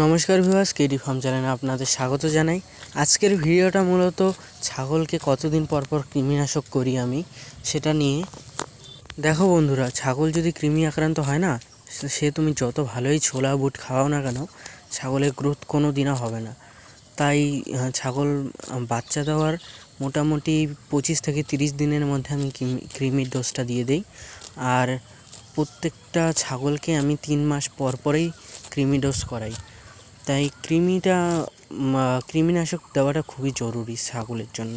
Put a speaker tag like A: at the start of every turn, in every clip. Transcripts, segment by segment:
A: নমস্কার viewers, KD farm চ্যানেলে আপনাদের স্বাগত জানাই। আজকের ভিডিওটা মূলত ছাগলকে কতদিন পর পর কৃমিনাশক করি আমি সেটা নিয়ে। দেখো বন্ধুরা, ছাগল যদি কৃমি আক্রান্ত হয় না, সে তুমি যত ভালোই ছোলা বুট খাওয়াও না কেন, ছাগলের গ্রোথ কোনো দিনও হবে না। তাই ছাগল বাচ্চা দেওয়ার মোটামুটি 25 থেকে 30 দিনের মধ্যে আমি কৃমির ডোজটা দিয়ে দিই। আর প্রত্যেকটা ছাগলকে আমি 3 মাস পর পরেই কৃমি ডোজ করাই। তাই কৃমিনাশক দেওয়াটা খুবই জরুরি ছাগলের জন্য।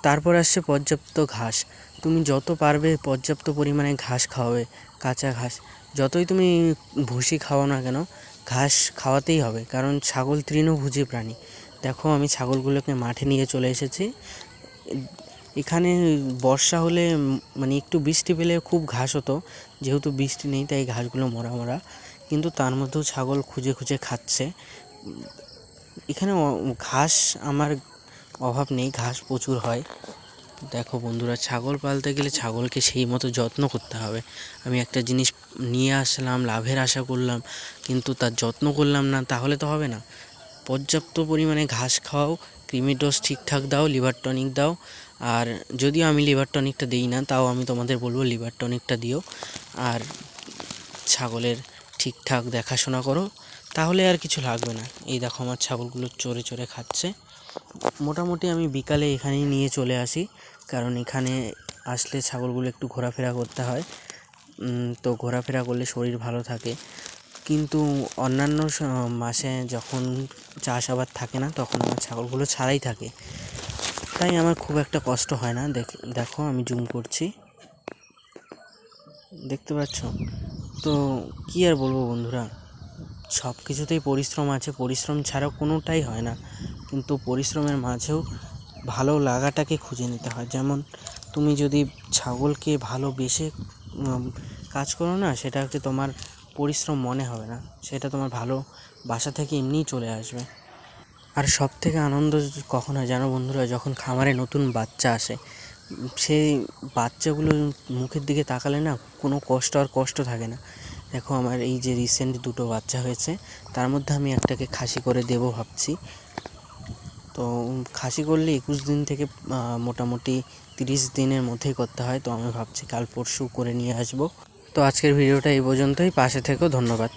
A: তারপর আসছে পর্যাপ্ত ঘাস। তুমি যত পারবে পর্যাপ্ত পরিমাণে ঘাস খাওয়াবে, কাঁচা ঘাস। যতই তুমি ভুসি খাওয়াও না কেন, ঘাস খাওয়াতেই হবে, কারণ ছাগল তৃণভোজী প্রাণী। দেখো, আমি ছাগলগুলোকে মাঠে নিয়ে চলে এসেছি। এখানে বর্ষা হলে মানে একটু বৃষ্টি পেলে খুব ঘাস হতো, যেহেতু বৃষ্টি নেই তাই ঘাসগুলো মরা মরা, কিন্তু তার মধ্যেও ছাগল খুঁজে খুঁজে খাচ্ছে। এখানে ঘাস আমার অভাব নেই, ঘাস প্রচুর হয়। দেখো বন্ধুরা, ছাগল পালতে গেলে ছাগলকে সেই মতো যত্ন করতে হবে। আমি একটা জিনিস নিয়ে আসলাম, লাভের আশা করলাম, কিন্তু তার যত্ন করলাম না, তাহলে তো হবে না। পর্যাপ্ত পরিমাণে ঘাস খাওয়াও, কৃমি ডোজ ঠিকঠাক দাও, লিভার টনিক দাও। আর যদিও আমি লিভার টনিকটা দিই না, তাও আমি তোমাদের বলবো লিভার টনিকটা দিও। আর ছাগলের ঠিকঠাক দেখাশোনা করো, তাহলে আর কিছু লাগবে না। এই দেখো, আমার ছাগলগুলো চরে চরে খাচ্ছে। মোটামুটি আমি বিকালে এখানেই নিয়ে চলে আসি, কারণ এখানে আসলে ছাগলগুলো একটু ঘোরাফেরা করতে হয়। তো ঘোরাফেরা করলে শরীর ভালো থাকে। কিন্তু অন্যান্য মাসে যখন চাষাবাদ থাকে না, তখন আমার ছাগলগুলো ছাড়াই থাকে, তাই আমার খুব একটা কষ্ট হয় না। দেখো, আমি জুম করছি, দেখতে পাচ্ছ তো। কি আর বলবো বন্ধুরা, সব কিছুতেই পরিশ্রম আছে, পরিশ্রম ছাড়া কোনোটাই হয় না। কিন্তু পরিশ্রমের মাঝেও ভালো লাগাটাকে খুঁজে নিতে হয়। যেমন তুমি যদি ছাগলকে ভালোবেসে কাজ করো না, সেটাকে তোমার পরিশ্রম মনে হবে না, সেটা তোমার ভালোবাসা থেকে এমনিই চলে আসবে। আর সব থেকে আনন্দ কখন হয় জানো বন্ধুরা, যখন খামারে নতুন বাচ্চা আসে। সেই বাচ্চাগুলো মুখের দিকে তাকালে না, কোনো কষ্ট থাকে না। দেখো, আমার এই যে রিসেন্ট 2টো বাচ্চা হয়েছে, তার মধ্যে আমি একটাকে খাসি করে দেবো ভাবছি। তো খাসি করলে 21 দিন থেকে মোটামুটি 30 দিনের মধ্যেই করতে হয়। তো আমি ভাবছি কাল পরশু করে নিয়ে আসবো। তো আজকের ভিডিওটা এই পর্যন্তই, পাশে থেকো, ধন্যবাদ।